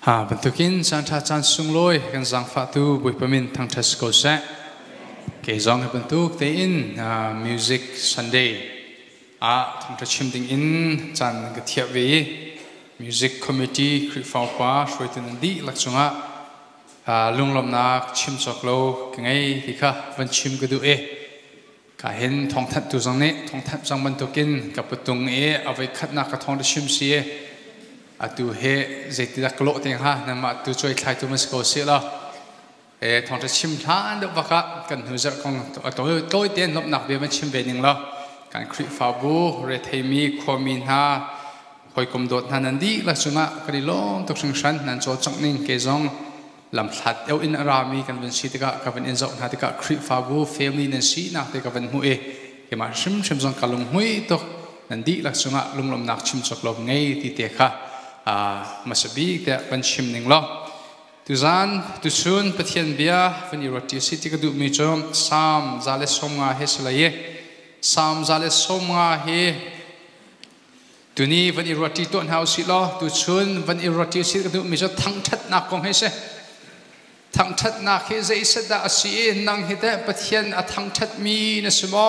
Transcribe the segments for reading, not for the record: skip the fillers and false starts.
Bên tu kín sang tha chan sung lôi kan giang pha tu buổi pamin thang thas ko sa ke zong bên tu te in music Sunday thang tha chim ding in chan ka thia ve music committee kri fa pa shoi tu ndi lak chunga lunglom na chim chok lo ke ngai hi kha van chim ka du ka hen Thawngtha tu zong ne Thawngtha jang ban tu kin ka putung avai khat na ka thong da chim si atu he zeti da klo teng ha na ma tu choi khai tu mas ko se la Thawngtha chim than do baka kan hu zer kong to toi ten nop nak be ma chim be ning la kan khri fa bu re thei mi khomin ha hoi kom dot nan di la chunga kari long tok sang shan nan cho chang ning ke zong lam thlat eu in arami kan ban si tika ka ban in zong ha tika khri fa bu family nan si nak te ka ban hu ke ma shim zong kalung hui tok nan di la chunga lunglom nak chim chok lo ngai ti te kha masabi te ban chim ning lo tu zan tu sun pathian bia van i roti city ka du mi chom sam zale somnga he selaye sam zale somnga he tuni van i roti ton house si lo tu sun van i roti city ka du mi cho thang that na kong he se thang that na he zai se da asi nang he te pathian a thang that mi na sumo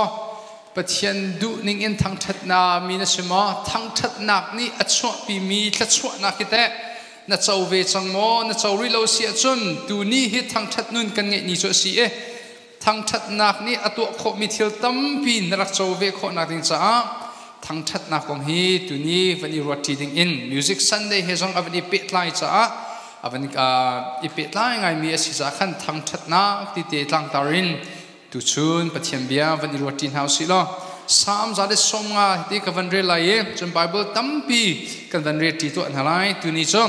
pathian du ning in thang that na mi na sumo thang that nak ni a chwa pi mi thla chwa na ki te na chau ve chang mo na chau ri lo si a chun tu ni hi thang that nun kan nge ni cho si thang that nak ni atu kho mi thil tam pi na rak chau ve kho na ding cha thang that nak kong hi tu ni vani roti ding in music Sunday he jong avani pet lai cha avani I pet lai ngai mi asi za khan thang that nak ti te tlang tarin tu chun pathian bia van i roti house si lo sam zale somnga ti ka van re lai chun bible tampi kan van re ti to an halai tu ni cho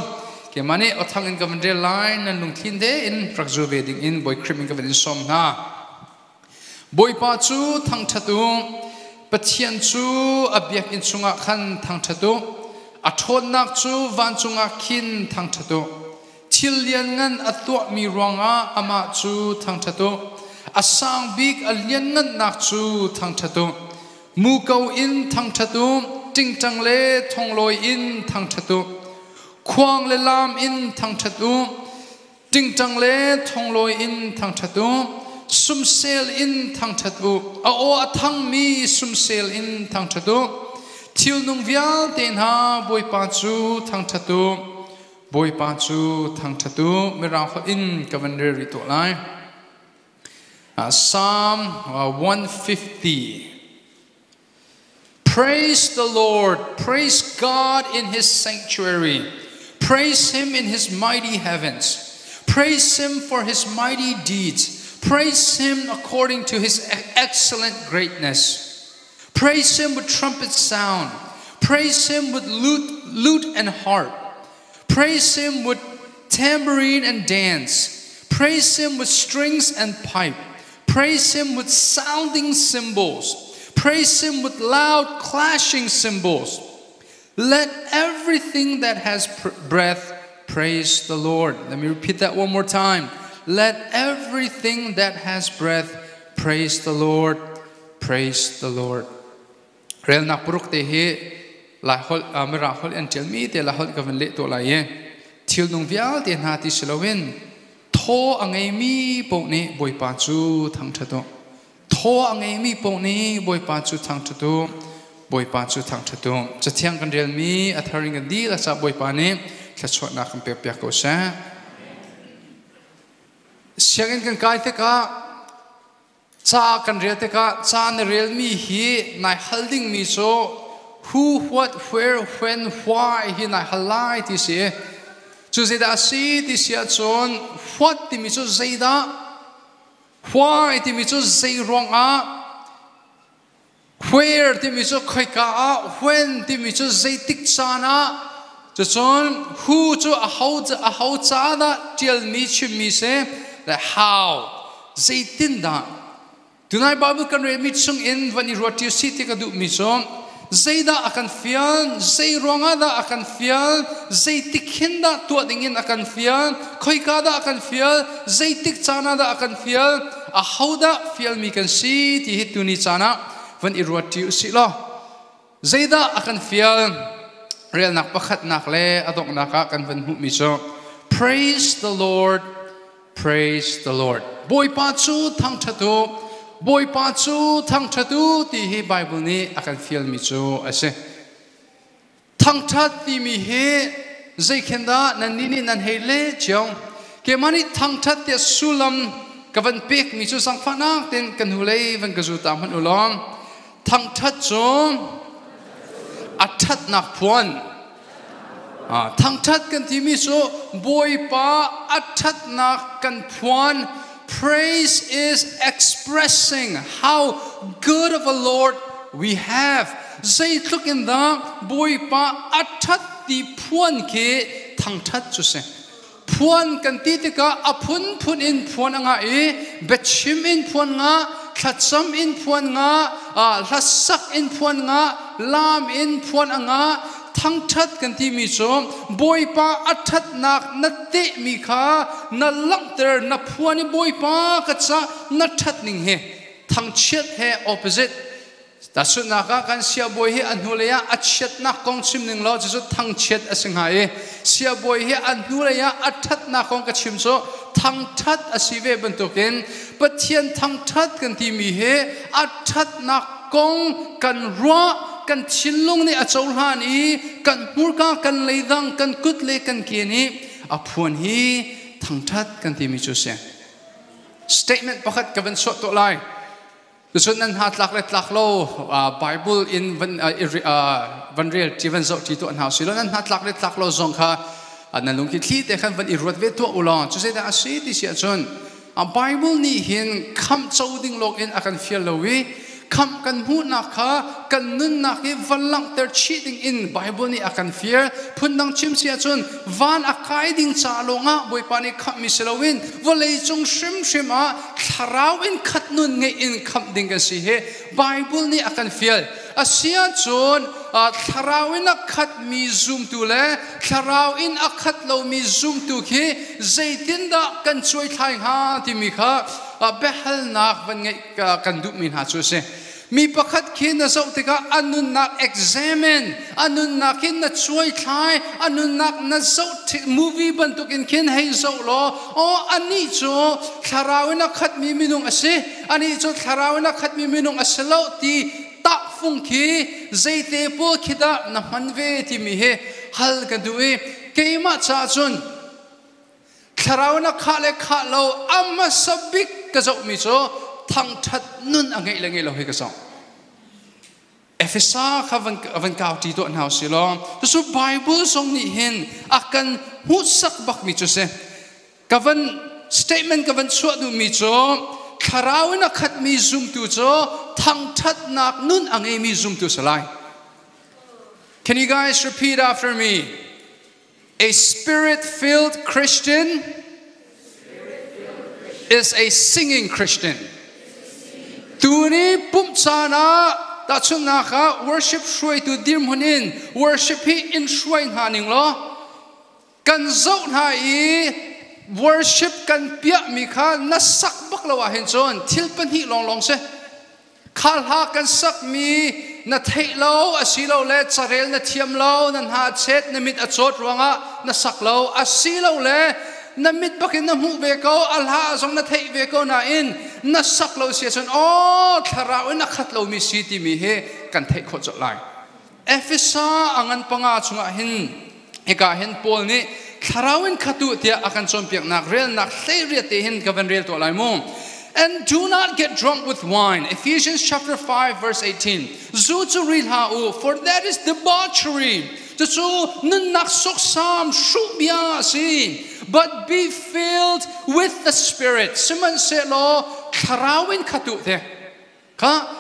ke mane o thang in ka van re lai nan lung thin de in prakzu ve ding in boy krim ka van in som na boy pa chu thang thatu pathian chu abyak in chunga khan thang thatu a thon nak chu van chunga khin thang thatu thilian ngan atwa mi ronga ama chu thang thatu asang big alian ngan nak chu thang thatu mu kau in thang thatu ting tang le thong loi in thang thatu khwang le lam in thang thatu ting tang le thong loi in thang thatu sum sel in thang thatu a o a thang mi sum sel in thang thatu thil nung vial ten ha boy pa chu thang thatu boy pa chu thang thatu me ra in kavan ri to lai Psalm 150. Praise the Lord. Praise God in His sanctuary. Praise Him in His mighty heavens. Praise Him for His mighty deeds. Praise Him according to His excellent greatness. Praise Him with trumpet sound. Praise Him with lute and harp. Praise Him with tambourine and dance. Praise Him with strings and pipe. Praise Him with sounding cymbals. Praise Him with loud clashing cymbals. Let everything that has breath praise the Lord. Let me repeat that one more time. Let everything that has breath praise the Lord. Praise the Lord. Rel nak puruk te he la hol amra hol en tel mi te la hol ka van le to la ye. Thil nung vial te na ti silawin. Tho angai mi po ni boy pa chu thang thatu tho angai mi po ni boy pa chu thang thatu boy pa chu thang thatu chathiang kan rel mi atharing an di la sa boy pa ni thla chhuat na kan pe pya ko sa siangin kan kai te ka cha kan rel te ka cha ne rel mi hi nai holding mi so who what where when why hi nai halai ti se chu zeda si ti sia chon what ti mi chu zeda why ti mi chu zai rong a where ti mi chu khoi ka a when ti mi chu zai tik chana chu chon who chu a how cha da tel mi chi mi se the how zai tin da tunai bible kan re mi chung in vani roti city ka du mi chon Zayda akan fial, zay ronga da akan fial, zay tikhin da tua dingin akan fial, khoi ka da akan fial, zay tik chana da akan fial, a hauda fial mi kan si ti hitu ni chana van irwati usi lo. Zayda akan fial, real nak pakhat nak le adok naka kan van hu mi so Praise the Lord, praise the Lord. Boy pa chu Thawngtha tu, boy pa chu Thawngtha tu ti hi Bible ni akan feel mi chu ase. Thawngtha ti mi he zai khenda nan ni nan hele chiong. Ke mani Thawngtha ti sulam kavan pek mi chu sang phanak ten kan hulei van ka zu tam han ulom. Thawngtha chu athat nak phuan. Thawngtha kan ti mi chu boy pa athat nak kan phuan. Praise is expressing how good of a Lord we have. Zai tluk in da boy pa athat ti phuan ke Thawngtha chu se. Phuan kan ti te ka aphun phun in phuan anga e Chim in phuan nga Thacham in phuan nga Lasak in phuan nga Lam in phuan anga Thawngtha kan ti mi chu boy pa athat nak na te mi kha na langter na phuan ni boy pa ka cha na that ning he Thawngchet he opposite ta su na ka kan sia boy he anhuleya achet na kong chim ning lo chu Thawngchet asing ha e sia boy he anhuleya athat na kong ka chim chu Thawngtha asive bantukin pathian Thawngtha kan ti mi he athat na kong kan ro kan chillung ni achol han I kan murka kan leidang kan kutle kan kiani aphuan hi Thawngtha kan ti mi chu se statement pakhat kavan so to lai kusut nan hat lak le tlak lo Bible in van real jivan zo ti to an house lo nan hat lak le tlak lo zong kha nan lung ki thli te khan van I ruat ve to ulo chu se da asi ti sia chun a Bible ni hin kham choding log in akan fial lo wi kam kan hu na kha kan nun na ki valang ter cheating in Bible ni akan fear phundang chim sia chun van akai ding cha lo nga boi pani kham mi selowin volei chung shrim a tharau in khat nun nge in kham ding ka si he Bible ni akan fear asia chun tharau in akhat mi zoom tu le tharau in akhat lo mi zoom tu ki zaitin da kan choi thai ha ti mi kha Bethel nak van nge kan du min ha chu se mi pakhat khin na zo tika anun nak examine anun nak in na choi thai anun nak na zo movie ban tu kin hei zo lo o ani chu tharawina khat mi minung ase ani chu tharawina khat mi minung aselo ti ta phung ki zeite po khida na manve ti mi he hal ka duwe keima cha chun tharawina khale khalo amma sabik ka zo mi cho Thawngtha nun angai langai lo he ka so Efesa khavan kaw ti to an house lo so Bible song ni hin akan husak bak mi chu se kavan statement kavan chua du mi cho tharawina khat mi zoom tu cho Thawngtha nak nun angai mi zoom tu salai. Can you guys repeat after me? A spirit-filled Christian is a singing Christian. Tuni pumchana tachuna kha worship shwai tu dim hunin worship hi in shwai haning lo kan zau na I worship kan pia mi kha na sak bak lawa hen chon thil pan hi long long se khal ha kan sak mi na thei lo asilo le charel na thiam lo nan ha chet na mit achot ruanga na sak lo asilo le na mit bakin na mu ve ko alha zong na thei ve ko na in na sak lo sia chon o tharau na khat lo mi si ti mi he kan thei kho chot lai Efesa angan panga chunga hin eka hen pol ni tharawin khatu tia akan chompiak nak rel nak hlei te hin kavan rel to lai mo. And do not get drunk with wine. Ephesians chapter 5 verse 18. Zu zu ril ha u for that is debauchery. Chu nun nak sok sam shu bia si but be filled with the Spirit. Siman se lo tharawin khatu te ka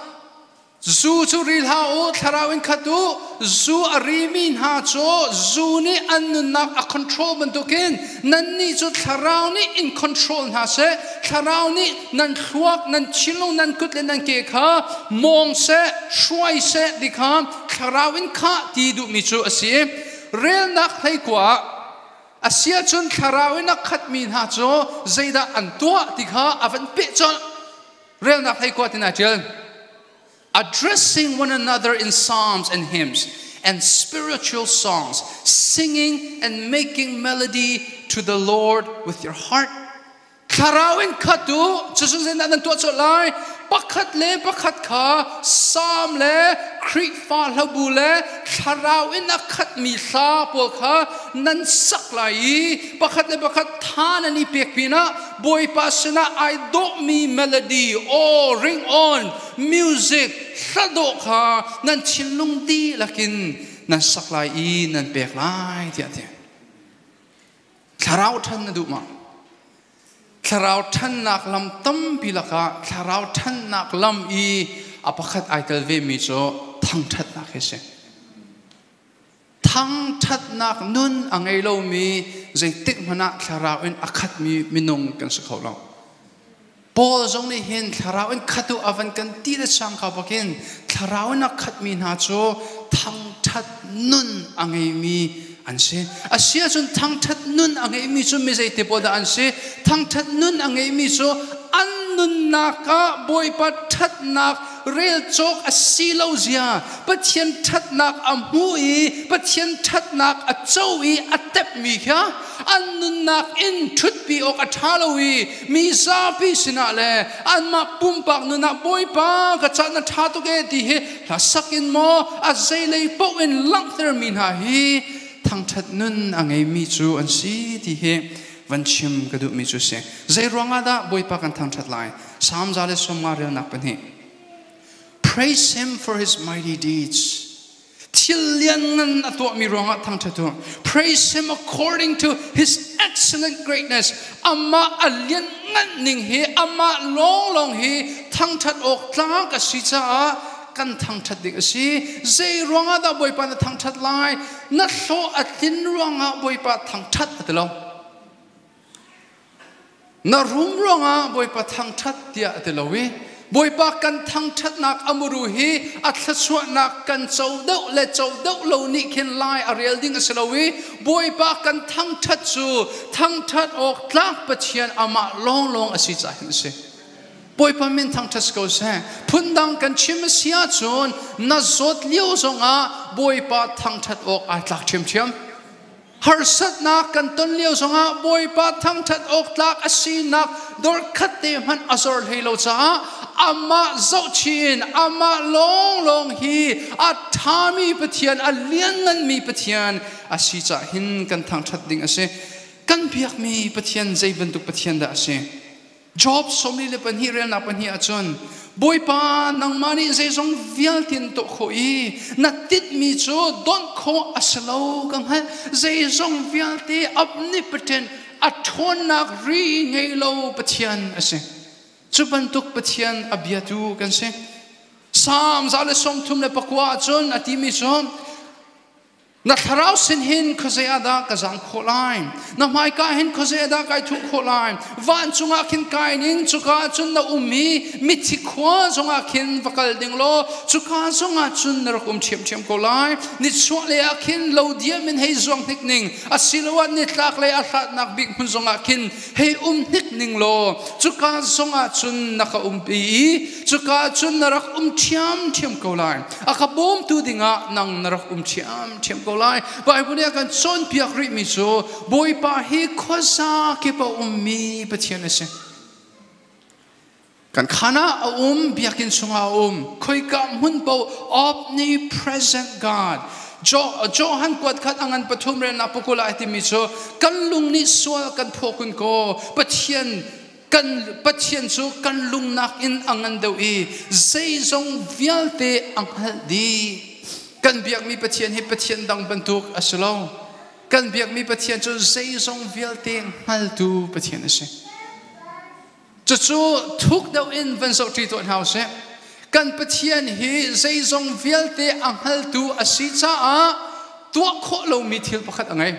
zu chu ril ha o tharawin khatu zu arimin ha cho zu ni an nak a control bantukin nan ni chu tharau ni in control ha se tharau ni nan thuak nan chilong nan kutle nan ke kha mong se shwai se dikha tharawin kha ti du mi chu asi rel nak thai kwa asia chun tharawin nak khat min ha cho zaida an tua dikha avan pe chon rel nak thai kwa tina chel addressing one another in psalms and hymns and spiritual songs, singing and making melody to the Lord with your heart. Tharawin khatu chusun zen nan to cholai pakhat kha sam le khri fa labu le tharawin na khat mi sa pol kha nan saklai pakhat than ani pek pina boy pasna I do me melody oh ring on music sado kha nan chilung di lakin nan saklai nan pek lai tia tharau than na du ma tharau than nak lam tam pilaka tharau than nak lam I apakhat aitel ve mi cho thang that nak hese thang that nak nun angai lo mi jaitik mana tharau in akhat mi minung kan sakho lo Paul zong ni hin tharau in khatu avan kan ti de sang kha bakin tharau in akhat mi na cho thang that nun angai mi anse asia chun thang that nun angai mi chu mi zai te poda anse thang that nun angai mi chu an nun naka boy pa that nak real chok asilo zia pathian that nak amhui pathian that nak achawi atep mi kha an nun nak in thut pi ok athalowi mi sa pi sina le an ma pumpak nun na boy pa ka chana tha to ge ti he la sakin mo azai lei po in langter min ha hi thang that nun angai mi chu an si ti he van chim ka du mi chu se zai ronga da boy pa kan thang that lai sam zale som ma re nak pan hi praise him for his mighty deeds tilian nan atwa mi ronga thang that tu praise him according to his excellent greatness amma alian ngan ning he amma long he thang that ok tla ka si cha kan thang that ding si zai ronga da boy pa na thang that lai na so atin ronga boy pa thang that atlo na rum ronga boy pa thang that tia atlo we boy pa kan thang that nak amuru hi atla suat nak kan chau deuh lo ni khen lai arial ding aslowi boy pa kan thang that chu thang that ok tlak pathian ama long asi cha hin se boy pa min thang that ko se phundang kan chim sia chun na zot liu zonga boy pa thang that ok a tlak chim har sat nak kan ton liu zonga boy pa thang that ok tlak asi nak dor khat te man azor helo cha amma zochin amma long hi athami pathian alian mi pathian asi cha hin kan thang that ding ase kan biak mi pathian zai bantuk pathian da ase job somli le pan hi rel na pan hi achon boy pa nang mani zai zong vial tin to khoi na tit mi chu don kho aslo kang ha zai zong vial te omnipotent athon nak ri ngei lo pathian ase chupan tuk pathian abiatu kan se sam zale som thum le pakwa chon atimi chon na tharau sin hin khozeada ka jang kholai na mai ka hin khozeada kai thu kholai van chunga khin kai ning chuka chun na ummi mithi khwa zonga khin vakal ding lo chuka zonga chun nar kum chem kolai ni chwa le akhin lo dia min hei zong nik ning asilwa ni tlak le a that nak big mun zonga khin hei nik ning lo chuka zonga chun na ka umpi chuka chun narak chem kolai akabom tu dinga nang narak chem kolai bai punya kan son piak ri mi so boy pa hi khosa ke pa ummi pathian ase kan khana biakin sunga khoi ka mun po omnipresent God Johan kwat khat angan pathum ren apukula ati mi so kan lung ni swal kan phokun ko pathian chu kan lung nak in angan deu I zai zong vialte anghal di kan biak mi pathian hi pathian dang bantuk aslo kan biak mi pathian chu zai zong vialte hal tu pathian ase chu thuk deu in van so tri ton house kan pathian hi zai zong vialte anghal tu asicha a tua kho lo mi thil pakhat angai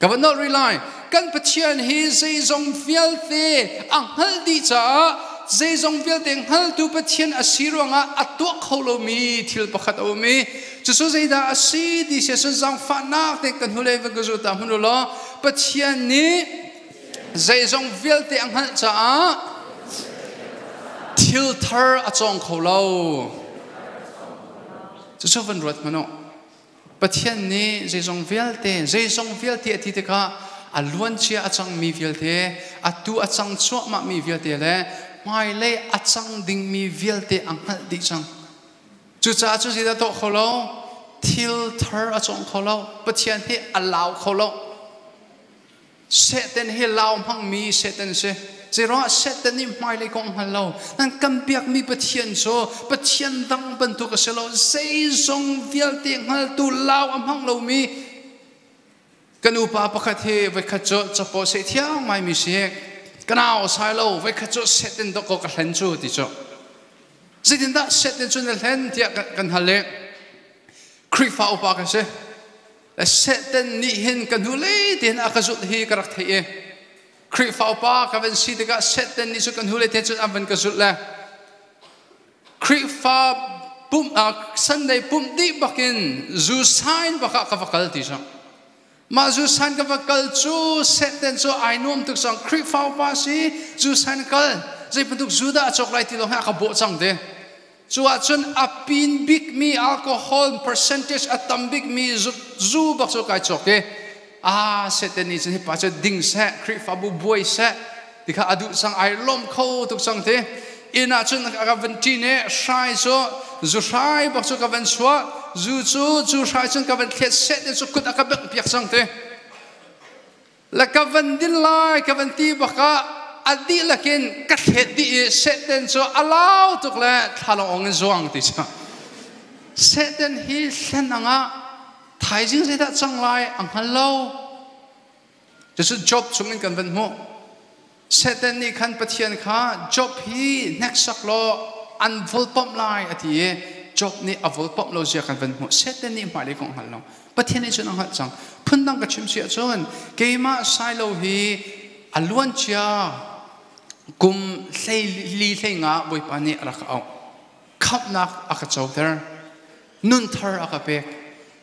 ka van no rely kan pathian hi zai zong vialte anghal di cha zai zong vialte anghal tu pathian asironga atwa kholo mi thil pakhat o mi chu zai da asi di se zang fa nak te kan hule va gazu ta hunulo pathian ni zai zong vialte anghal cha thil thar achong kholo chu van rot mano pathian ni zai zong vialte ati te ka aluan chia achang mi vialte atu achang chua ma mi vialte le mai le achang ding mi vialte anghal di chang chu cha chu sida to kholo thil thar achong kholo pathian he allow kholo Satan he lao mang mi Satan se zero Satan ni mai le kong halo nan kam piak mi pathian so pathian dang ban tu ka selo sei song vialte ngal tu lao amhang lo mi kanu pa pakhat he vai khacho chapo se thiang mai mi se kanao Sailo vai khacho Satan do ko ka hlan chu ti cho Satan da Satan chu na hlan tia kan hale krifa upa ka se Satan ni hin kanu le tin akazut hi karak the krifa upa ka ven si de ga Satan ni su kanu le te chu avan ka zut la krifa pum Sunday pum di bakin zu sign baka ka vakal ti so ma zu san ka vakal chu Satan so ai nom tuk sang krifa pa si zu san kal zai patuk zuda chok lai ti lo ha ka bo chang de chu a chun apin big me alcohol percentage atam big me zu bak so kai chok ke Satan ni chen pa cha ding sa krifa bu boy sa dikha adu sang ai lom kho tuk sang te ina chun ka ventine sai so zu sai bak so ka ven swa zu sai chun ka ven khet set so kut ka bek piak sang te la ka ven din lai ka ven ti baka adi lakin ka khet di Satan so allow tuk la thalong zong ti cha Satan hi hlenanga thaijing se da chang lai ang halo jesu job chungin kan ven mo Satan ni khan pathian kha job hi next sak lo an volpom lai ati job ni avolpom lo zia kan ven mo Satan ni mai le kong halo pathian ni chun ang hat chang phundang ka chim sia chon keima Sailo hi aluan chia kum li nga boi pani rakau khap nak akachau ter nun thar akapek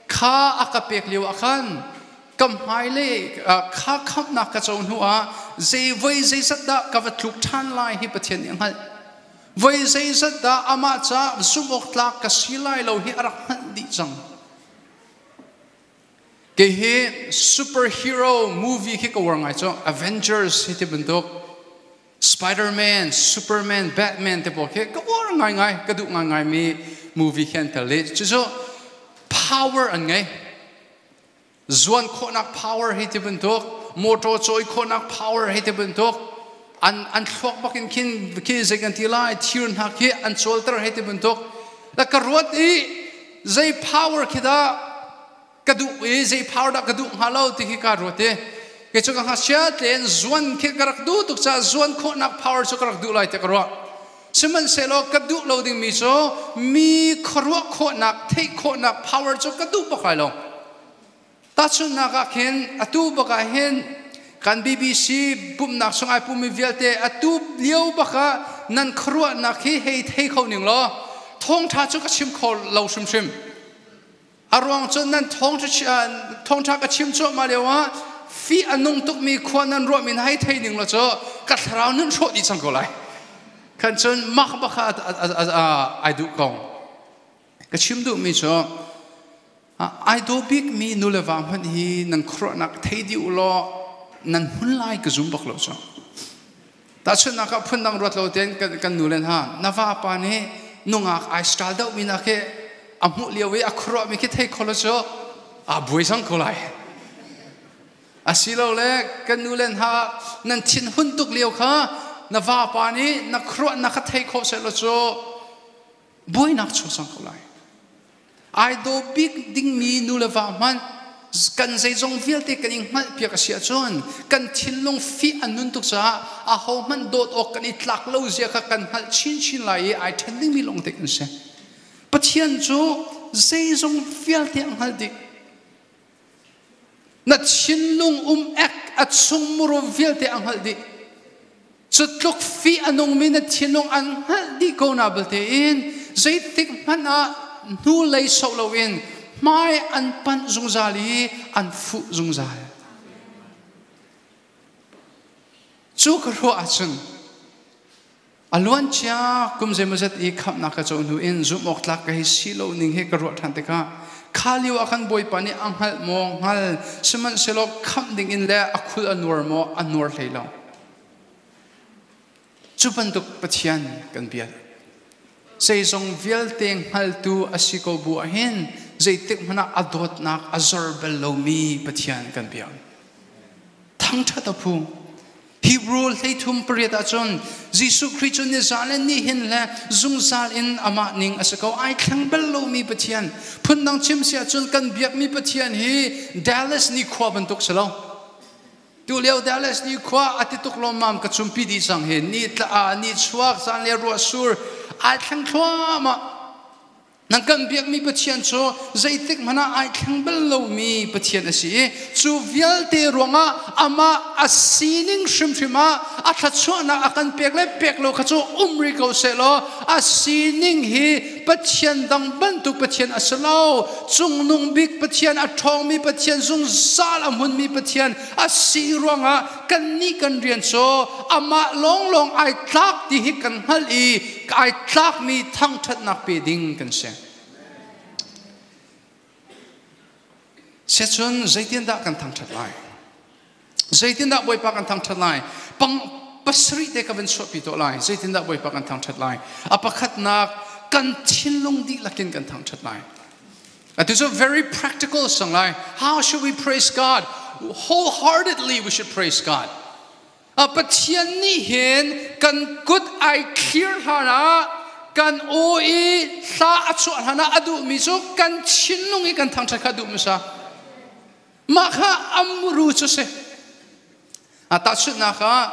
kha akapek liu akhan kam haile kha khap nak kachau nuwa zai voi zai satda kavatluk than lai hi pathian yang hal voi zai satda ama cha sumok tlak kasilai lo hi arak di chang ke he superhero movie ki ko wangai cho Avengers hi te bentuk Spider-Man, Superman, Batman te po ke ka war ngai ka du ngai mi movie khan tale chu power an ngai zuan khonak power hi te bentuk motor choi khonak power hi te bentuk an thlok bakin kin ki zegan ti lai thirn ha ki an cholter hi te bentuk la karwat i zai power khida kadu zai power da kadu halo ti ki karwate ke chu ka sia ten zuan ke karak du tuk cha zuan kho nak power chu karak du lai te karwa siman selo kadu loading mi so mi khorwa kho nak thei kho nak power chu kadu pa khai lo ta chu na ka khen atu ba ka hen kan BBC bum nak songai pum mi vialte atu liu ba ka nan khorwa nak hi hei thei kho ning lo Thawngtha chu ka chim kho lo shim arwang chu nan Thawngtha ka chim chu ma lewa fi anung tuk mi khwanan ro min hai thei ning lo cho ka thrau nun sho di chang ko lai kan chon mak ba kha ai du kong ka chim du mi cho ai do big mi nu le wa man hi nan khro nak thei di ulo nan hun lai ka zum bak lo cho ta chon na ka phun dang rot lo ten kan nu len ha na wa pa ne nunga ai style da mi na ke amu liawe akhro mi ke thei kholo cho boi sang ko lai asilo le kanulen ha nan thin hun tuk liu kha na wa pa ni na khro na kha thei kho se lo cho boi nak chu sang ko lai ai do big ding mi nu le wa man kan zai zong vil te kan ing mal pia ka sia chon kan thin long fi anun tuk cha a ho man dot ok kan itlak lo zia kha kan hal chin lai ai thending mi long te kan se pathian chu zai zong vil te ang hal dik na chinlung ek at sungmuro vilte ang haldi chutluk fi anong min at chinlung ang haldi ko na balte in zai tik mana nu lay solowin mai an pan zungzali an fu zungzal chukro achun alwan chia kum zemazat i khap na ka chon hu in zum ok tlak ka hi silo ning he ka ro than te ka khaliu akan boy pani anghal mo ngal siman selok kham ding in le akhul anwar mo anwar leilo chupan tuk pathian kan bial sei song vial teng hal tu asiko bu ahin zeitik mana adot nak azar belomi pathian kan bial Thangtha tapu Hebrew leitum periata chon Jisu Christ ni zalen ni hin le zung zal in ama ning asako ai thang belomi pathian phundang chim sia chon kan biak mi pathian hi Dallas ni khwa bantuk salo tu leo Dallas ni khwa atituk lomam ka chumpi di sang he ni tla ni chuak san le ro sur ai thang thwa ma nang kan biak mi pathian cho zaitik mana ai thang belomi pathian asi chu vial te ronga ama asining shrimshima athachuana akan peklo khachu umri ko selo asining hi pathian dang bantuk pathian asalo chungnung bik pathian athong mi pathian zung zal amun mi pathian asi ronga kan ni kan rian cho ama long ai tlak ti hi kan hal I ai tlak mi thangthat nak pe ding kan se Sechun zaitin da kan thangthat lai zaitin da boy pa kan thangthat lai pang pasri te ka ben so pi to lai zaitin da boy pa kan thangthat lai apakhat nak kan thinlung di lakin kan thangthat lai That is a very practical song lai how should we praise God wholeheartedly we should praise God pathian ni hen kan kut ai clear hana kan oi sa achu hana adu mi so kan thinlung I kan thangthat kha du misa Maka amru chuse atachut naka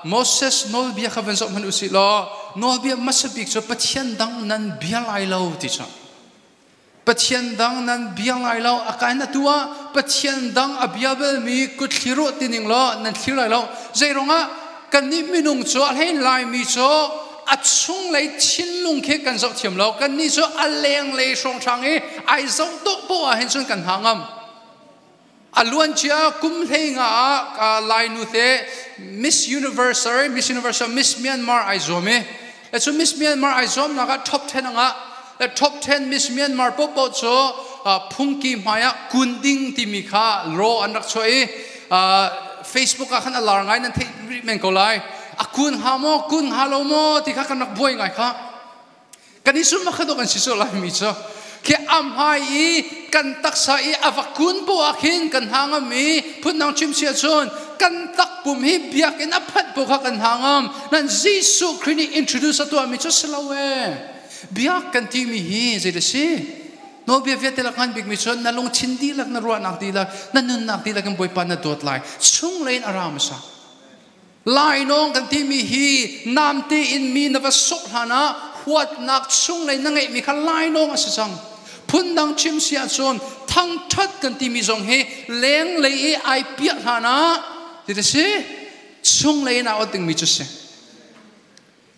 Moses nol bia khaven so man usilo nol bia masabik so pathian dang nan bia lai lo ti cha pathian dang nan bia lai lo akaina tua pathian dang abiabel mi kuthiro tining lo nan thilai lo zaironga kan ni minung cho alhen lai mi cho achung lai thinlung khe kan zo thiam lo kan ni cho aleng le song thang e ai zo tok po a hen chun kan hangam Aluan chia kum nga lai nu the Miss Universe Miss Myanmar aizome so Miss Myanmar aizom naga top 10 nga the top 10 Miss Myanmar popo cho phungki maya kunding timikha ro anak choi Facebook khan alar ngai nan thei men ko lai akun hamo kun halomo tikha kanak boy ngai kha kanisum makhado kan siso lai mi cho ke amhai kan taksa I avakun po akin kan hangam mi punang chim sia chon kan tak pum hi biak in aphat po kha kan hangam nan Jisu Christ introduce to ami cho slawe biak kan ti mi hi zedasi no bia Bethel kan big mi chon nalong chindi lak na ro nak ti lak nanun nak ti lak kan boy pan na dot lai chung lein aram sa lai nong kan ti mi hi nam te in mi na va sok hana huat nak chung lein na ngai mi kha lai nong asang Pundang chim sia chon thangthat kan ti mi zong he leng lei ai piat hana ti se chung lei na oting mi chu se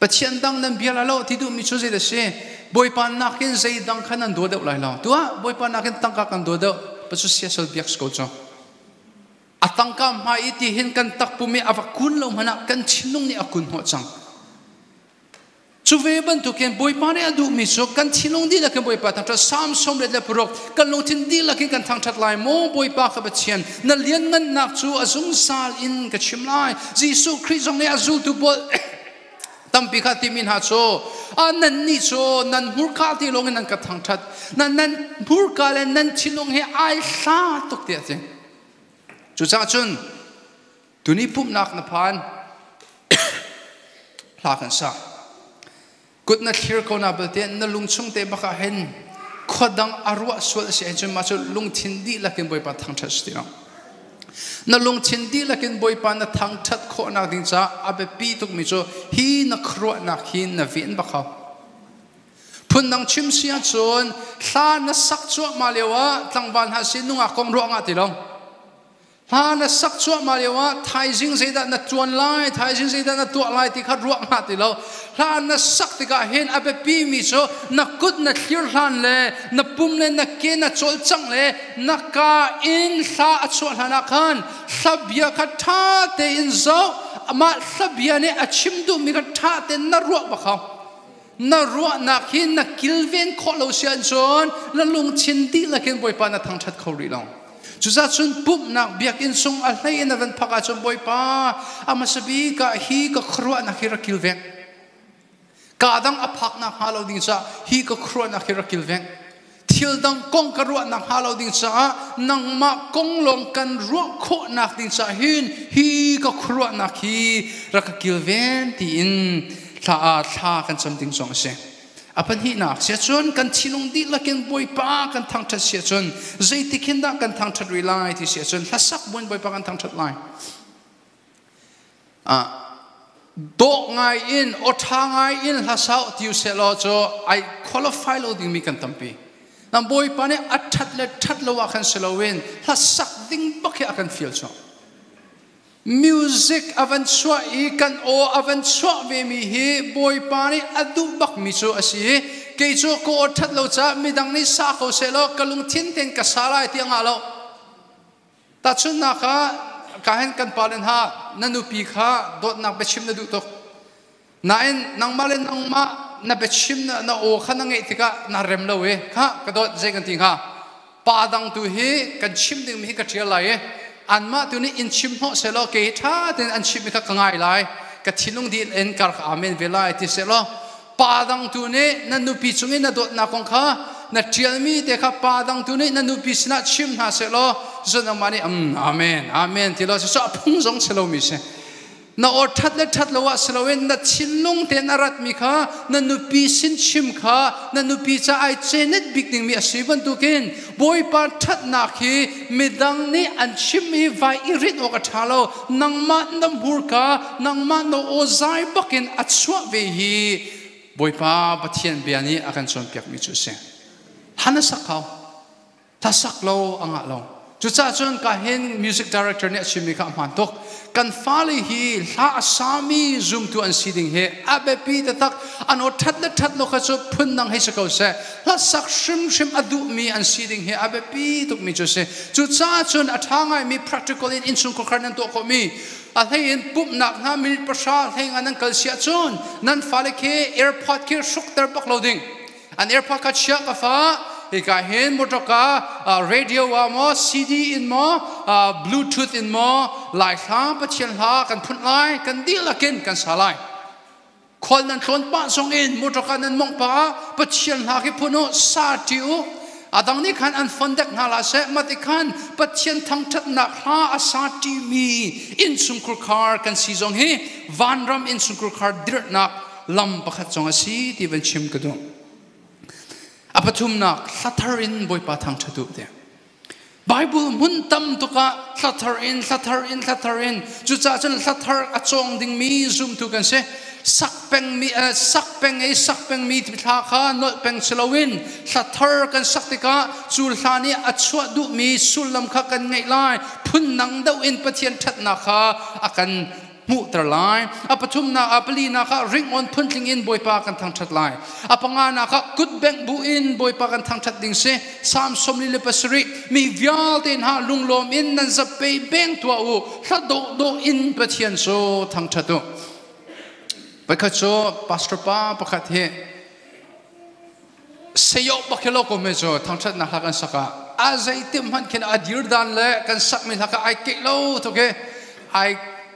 pathian dang nan biala lo ti du mi chu se se boy pan nakin zai dang khanan do de lai lo tua boy pan nakin tangka kan do de pasu sia sol biak sko cho atangka ma iti hin kan tak pumi avakun lo mana kan chinung ni akun ho chang Chuve ban tu ken boy pane adu mi so kan thinong di la ken boy pa thang sam som le purok kan long tin di la ken kan thang that lai mo boy pa kha bachian na lian ngan nak chu azung sal in ka chim lai Jisu Christ ong le azul tu bol tampi kha timin ha cho nan ni cho nan hur kha ti long nan ka thang that nan hur ka le nan thinong he ai sa tok te che chu cha chun tuni pup nak na phan la kan sa Good na clear ko na belte na lungchung te baka hen khodang arwa swal si enchun ma chu lung thindi lakin boy pa thang that sti no na lung thindi lakin boy pa na thang that kho na ding cha abe pi tuk mi chu hi na khro na hin na vin baka phunang chim sia chon thla na sak chu ma lewa tlangban ha sin nunga kong ro nga ti long ha na sak chu ma lewa thai jing zeida na chuan lai thai jing zeida na tu lai ti kha ro nga ti lo ha na sak ti ka hen abe pi mi so na kut na clear han le na pum le na ke na chol chang le na ka in sa achu hana khan sabia kha tha te in zo ama sabia ne achim du mi kha tha te na ro ba kha na ruwa na khin na kilven kholo sian chon la lung chin di la ken boipa na thang that khori long chu za chun pup na biak in sung a hlai na van phaka chon boipa amasabi ka hi ka khruwa na khira kilven ka dang a phak na halo ding cha hi ka khruwa na khira kilven thil dang kong ka ruwa na halo ding cha nang ma kong long kan ruwa kho na ding cha hin hi ka khruwa na khi ra ka kilven ti in tha kan something song se apan hi na sia chon kan thilung di la ken boipa kan thang that sia chon zai ti khin da kan thang that rely ti sia chon hlasak bon boipa kan thang that lai do ngai in o tha ngai in hlasau tiu se lo cho I qualify lo ding mi kan tampi nam boipa ne that lo wa kan selowin hlasak ding bakhe akan feel cho music avan chua I kan o avan chua ve mi hi boy pani adu bak mi chu asi ke chu ko that lo cha mi dang ni sa ko se lo kalung thin ten ka sala ti anga lo ta chun na ka hen kan palen ha nanu pi kha dot na be chim na du to na en nang malen nang ma na be chim na o khana nge tika na rem lo we kha ka dot je kan ting ha pa dang tu hi kan chim ding mi ka thia lai an ma tu ni in chim ho se lo ke tha ten an chim ka kangai lai ka thilung di en kar amen velai ti se lo pa dang tu ne na nu pi chungi na dot na kong kha na tial mi te kha pa dang tu ne na nu pi sna chim ha se lo zo na mani amen amen ti lo so phung jong se lo mi se na or that lo wa se lo en na thilung te na rat mi kha na nu pi sin chim kha na nu pi cha ai chenet big ding mi asiban tu ken boy pa that na khi midang ni an chim hi vai irit o ka thalo nang ma nam hur ka nang ma no o zai bakin achwa ve hi boy pa pathian biani akan chon piak mi chu se hana sakau ta saklo anga lo chu cha chon ka hen music director ne chimi ka man tok kan fali hi la asami zoom to an seeding he abepi ta tak ano that lo kha chu phun nang he sakau se la sak shim adu mi an seeding he abepi tuk mi chu se chu cha chon athangai mi practical in sung ko kharnan to ko mi a thein pup nak na mi prasal heng anang kal sia chon nan fali ke airport ke shuk ter bak loading an airport ka chia ka fa ika hen motoka radio wa mo CD in mo bluetooth in mo lai tha pathian ha kan phun lai kan dil akin kan salai khol nan khon pa song in motoka nan mong pa pathian ha ki phuno sa tiu adang ni khan an fondak na la se mati khan pathian thang that na ha asa ti mi in sungkur khar kan si jong he vanram in sungkur khar dir na lam pakhat chong asi ti ban chim ka dong apathum nak thatharin boipa thang thatu de Bible mun tam to ka thatharin chu cha chan thathar achong ding mi zoom tu kan se sakpeng mi thla kha not peng selowin thathar kan saktika chul hlani achwa du mi sulam kha kan ngai lai phun nang dau in pathian that na kha akan mu tar lai apathum na apali na kha ring on phunting in boipa kan thang that lai apanga na kha kut beng bu in boipa kan thang that ding se sam somli le pasri mi vyal ten ha lunglom in nan zape beng tua u tha do in pathian so thang thatu pakhat so pastor pa pakhat he seyo bakelo ko me so thang that na kan saka azai tim han ken adir dan le kan sak mi thaka ai ke lo to ke ai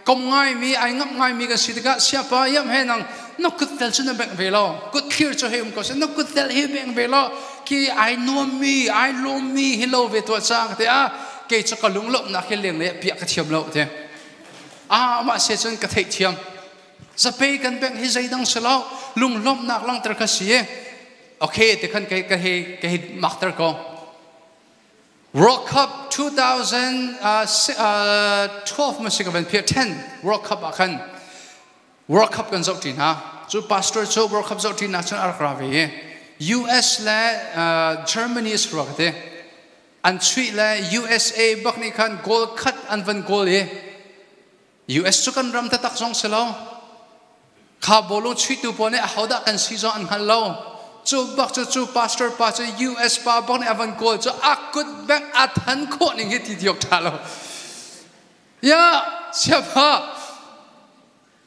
kom ngai mi ai ngap ngai mi ka sidika siapa yam he nang no kutel chuna beng velo kut clear cho him ko se no kutel he beng velo ki I know me I know me hello ve to chang te a ke chakalung lop na kheleng le pia ka thiam lo te a ma se chun ka thei thiam zape kan beng hi zaidang selo lung lop nak lang ter ka sie okay te kan ka he makter ko World Cup 2012 masih kan Pier 10 World Cup akan World Cup kan zautin ha so pastor so World Cup zautin national arkrave US la Germany is rakte an thui la USA bakni kan goal cut an van goal e US chu kan ram ta tak song selo kha bolo thui tu pone hauda kan season an hallo chu bak chu pastor pa chu US pa bang avan goal chu akut bang athan kho ning he ti diok thalo ya siapa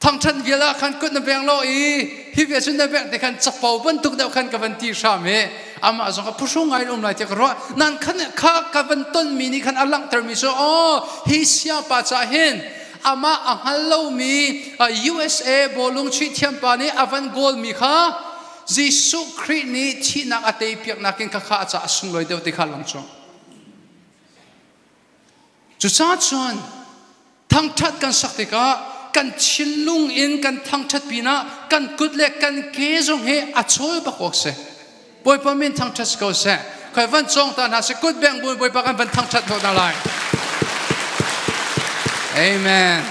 thang chân việc là khăn cút nó bèn lo ý hi việc chúng ta bèn để khăn chập bầu vẫn tục đạo khăn cái vấn ti sao mẹ ama giống cái pusu ngay lại thì cái rồi nan khăn khác cái vấn tôn mini khăn alang term mi so hi sia pa cha hen ama hello mi USA bolung chi thiam pa ni avan gold mi kha Giêsu Christ ni chi nak atei piak nakin ka kha cha sung loi deu ti kha long chong chu cha chuan thang that kan sakti ka kan chillung in kan thang that pina kan kutle kan ke jong he a choi ba kok se boy pa min thang that ko se khai van chong ta na se kut beng boy pa kan van thang that ho na lai amen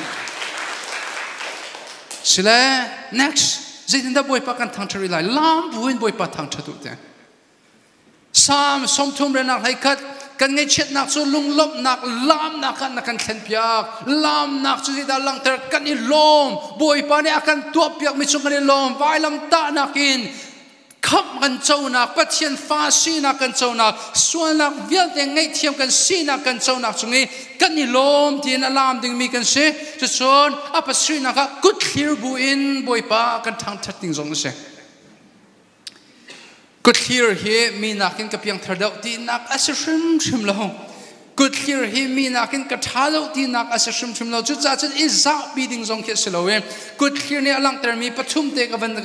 sila next zaitin da boy pa kan thang that lai lam buin boy pa thang that tu te sam som thum re nak hai khat kan ngay chết nak so lung lop nak lam nak kan khen piak lam nak so da lang ter kan i lom boy pa ne akan tua piak mi chung kan i lom vai lam ta nakin khap kan chau nak pathian fa si nak kan chau nak suan nak vial te ngay thiam kan si nak kan chau nak chungi kan i lom tin alam ding mi kan se chu chon apa sri nak kut clear bu in boy pa kan thang that ting zong se good here he mi nakin ka piang thardau ti nak asashim shim lo good here he mi nakin ka thalo ti nak asashim shim lo chu cha chen is za bidding zong khe selo we good here ne alang ter mi pathum te ka van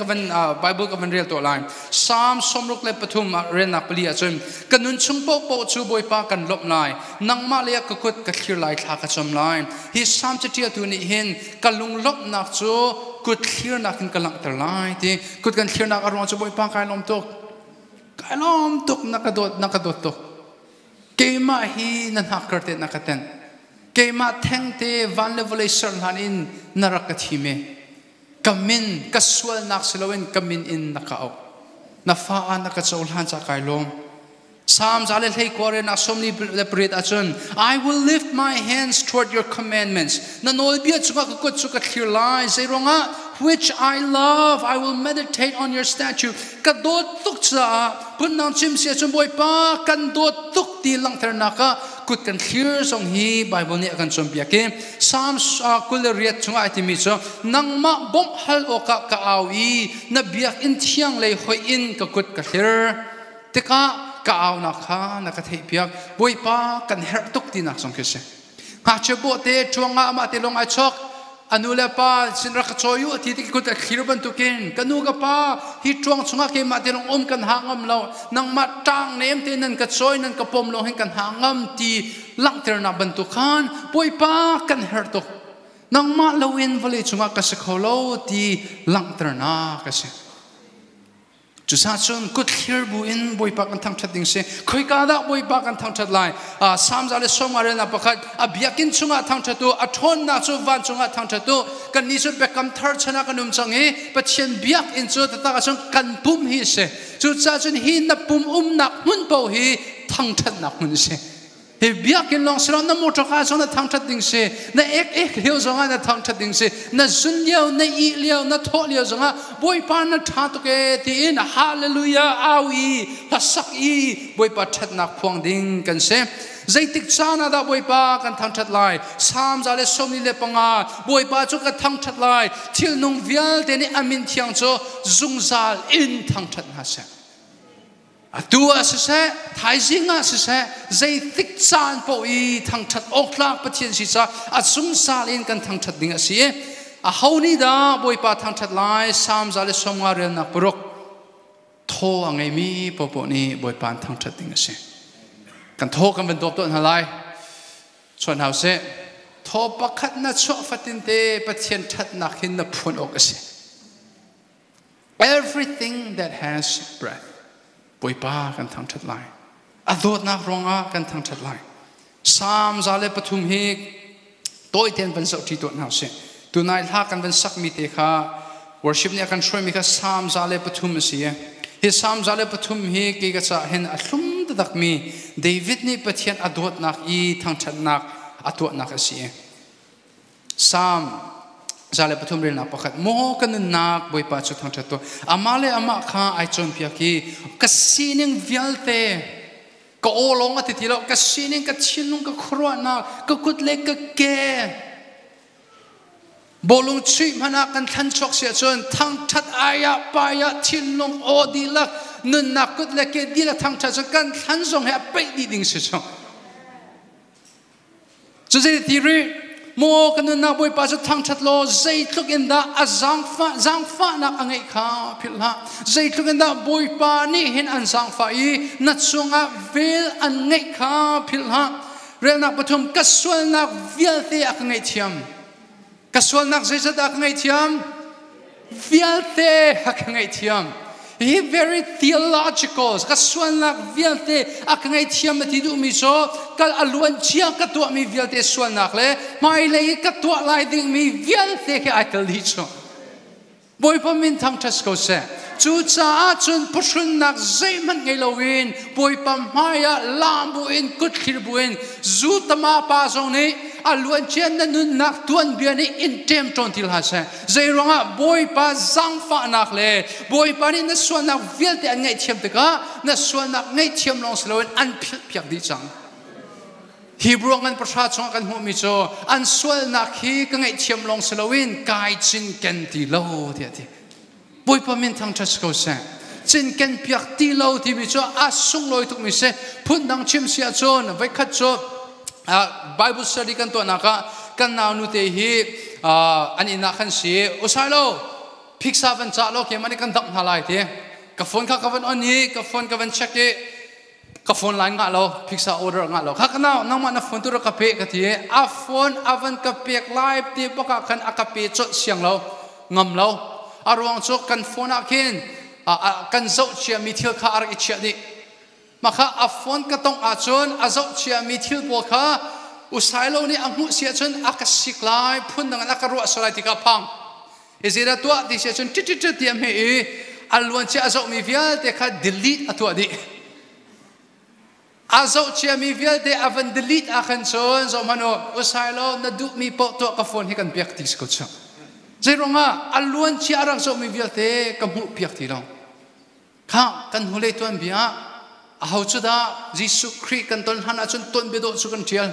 bible ka van real to line sam somruk le pathum ren nak pali achum kanun chung po chu boy pa kan lop nai nang ma le ka kut ka clear lai tha ka chom line he sam chatia tu ni hin kalung lop nak chu good clear nakin ka lang ter lai ti good kan clear nak arong chu boy pa kai lom tok kalom tuk nakadot tuk keima hi nan hakarte nakaten keima thengte van level sern hanin narakathime kamin kaswal nak silowen kamin in nakao nafa nakachol han cha kailom Psalms alel hei kore na somni lepret achun I will lift my hands toward your commandments na nol bia chuka ko chuka clear lies ronga which I love I will meditate on your statute kadot tuk cha pun nang chim sia chum boy pa kan dot tuk ti lang ter naka kut kan clear song hi bible ni kan chum bia ke Psalms kul riat chunga ati mi cho nang ma bom hal o ka awi na biak in thiang lei hoi in ka kut ka clear teka kaaw na kha na ka thei piak boy pa kan her tuk ti nak song kese ha che bo te chuanga ma te long ai chok anula pa sinra ka choyu ti ti ko ta khirban tukin kanu ga pa hi chuang chunga ke ma te long kan hangam lo nang ma tang nem te nan ka choi nan ka pom lo hen kan hangam ti lang ter na ban tu khan boy pa kan her tuk nang ma lo in vale chunga ka se kholo ti lang ter na ka se chu sa chun kut clear bu in boy pa kan thang that ding se khoi ka da boy pa kan thang that lai sam zale somare na pakhat abyakin chunga thang that tu athon na chu van chunga thang that tu kan ni chu bekam thar chana kanum changi pathian biak in chu ta ka chung kan pum hi se chu cha chun hi na pum na hun po hi thang that na hun se he biakin long sron na motor ka chong na thang that ding se na ek leo zong na thang that ding se na zun leo na i leo na tho leo zong boy pa na tha to ke ti in hallelujah awi hasak i boy pa that na phwang ding kan se zaitik chana da boy pa kan thang that lai sam za le somni le panga boy pa chu ka thang that lai thil nung vial te ni amin thiang cho zungzal in thang that ha se atua se thaijinga se zai tik chan po I thang that oklak pathian si cha asung sal in kan thang that ding asi a hauni da boy pa thang that lai sam zale somwa rel na purok tho angai mi popo ni boy pa thang that ding asi kan tho kan ben dop to halai chon hau se tho pakhat na cho fatin te pathian that na khin na phun ok asi everything that has breath boy pa kan thang that lai adot na ronga kan thang that lai sam zale pathum hi toy ten ban so ti to na se tonight ha kan ban sak mi te kha worship ne kan shoi mi kha sam zale pathum si he sam zale pathum hi ke ga cha hen ahlum dak mi david ni pathian adot nak I thang that nak atot nak si sam zale pathum re na pakhat mo kan nak boy pa chu thang that to amale ama kha ai chon pia ki kasining vialte ka olong ati tilo kasining ka chinung ka khro na ka kutle ka ke bolung chui mana kan than chok sia chon thang that aya paya thin long odilak nun nakut leke dila thang tha kan than song ha pe di ding se chong chu je ti ri mo kan na boy pa chu thang that lo zai tluk in da azang fa na angai kha phil ha zai tluk in da boy pa ni hin an zang fa I na chunga vel an ngai kha phil ha rel nak pathum kaswal nak vial te ak ngai thiam kaswal nak zai zat ak ngai thiam vial te ak ngai thiam he very theological kaswal nak vial te ak ngai thiam ti du mi so kal alwan chia ka tu mi vial te swal nak le mai le ka tu lai ding mi vial te ke akal hi cho boy pa min thang thas ko se chu cha chun pushun nak zai man ngai lowin boy pa maya lambu in kut khir buin zu tama pa zong ni alwan chen na nun nak tuan bia ni in tem ton til ha se zai ronga boy pa zang fa nak le boy pa ni na swan nak vial te ngai thiam te ka na swan nak ngai thiam long sloin an phiak di chang Hebrew ngan prasha chong kan hu mi cho an swal nak hi ka ngai thiam long sloin kai chin ken ti lo ti ti boy pa min thang thas ko se chin ken piak ti lo ti mi cho a sung loi tuk mi se phun dang chim sia chon vai khat cho Bible study kan to na ka kan na nu te hi an ina khan si Sailo phiksa van cha lo ke mani kan dak halai te ka phone kha ka van on ni ka phone ka van check te ka phone line nga lo phiksa order nga lo kha kana nang ma na phone tu ka pe ka ti a phone avan ka pek live ti boka khan akape cho siang lo ngam lo arwang cho kan phone akin kan zo chia mi thil kha ar ichia di makha a phone ka tong a chon a zo chia mi thil bo kha Sailo ni anghu sia chon akasik lai phun dang akaru asolai ti ka phang ezira to ti sia chon ti ti me alwan chia zo mi vial te kha delete atwa di azo chia mi vial te avan delete akhan chon zo mano Sailo na du mi po to ka phone hi kan pek tis ko cha Zaironga alwan chi arang so mi vialte kamu piak ti lo kha kan hulei tuan bia a hau chu da Jesu Christ kan ton hana chun ton bedo chu kan tial